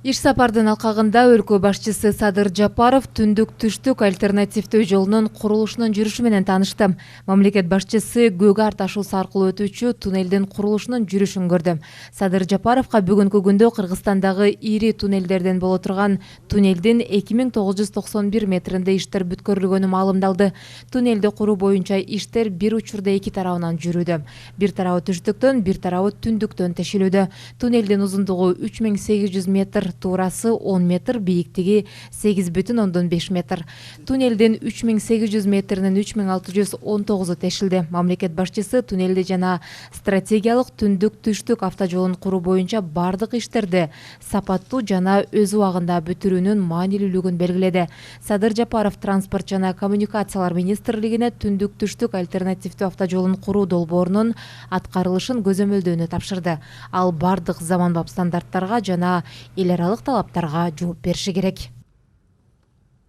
Иш сапардын алкагында өлкө башчысы Садыр Жапаров түндүк-түштүк альтернативдүү жолунун курулушунун жүрүшү менен таанышты. Мамлекет башчысы Көк-Ар ташуусу аркылуу өтүүчү туннелдин курулушунун жүрүшүн көрдү. Садыр Жапаровго бүгүнкү күндө Кыргызстандагы ири туннелдерден боло турган туннелдин 2991 метринде иштер бүткөрүлгөнү маалымдалды. Туннелди куруу боюнча иштер бир учурда эки тарабынан жүрүүдө. Бир тарабы түштүктөн, бир тарабы түндүктөн тешилүүдө. Туннелдин узундугу 3800 метр, туурасы 10 метр, бийиктиги 8,5 метр. Туннелдин 3800 метринин 3619 тешилди. Мамлекет башчысы туннелди жана стратегиялык түндүк-түштүк автожолун куруу боюнча бардык иштерди сапаттуу жана өз убагында бүтүрүүнүн маанилүүлүгүн белгиледи. Садыр Жапаров транспорт жана коммуникациялар министрлигине түндүк-түштүк альтернативдүү автожолун куруу долбоорунун аткарылышын көзөмөлдөөнү тапшырды. Ал бардык заманбап стандарттарга жана эл аралык талаптарга жооп бериши керек.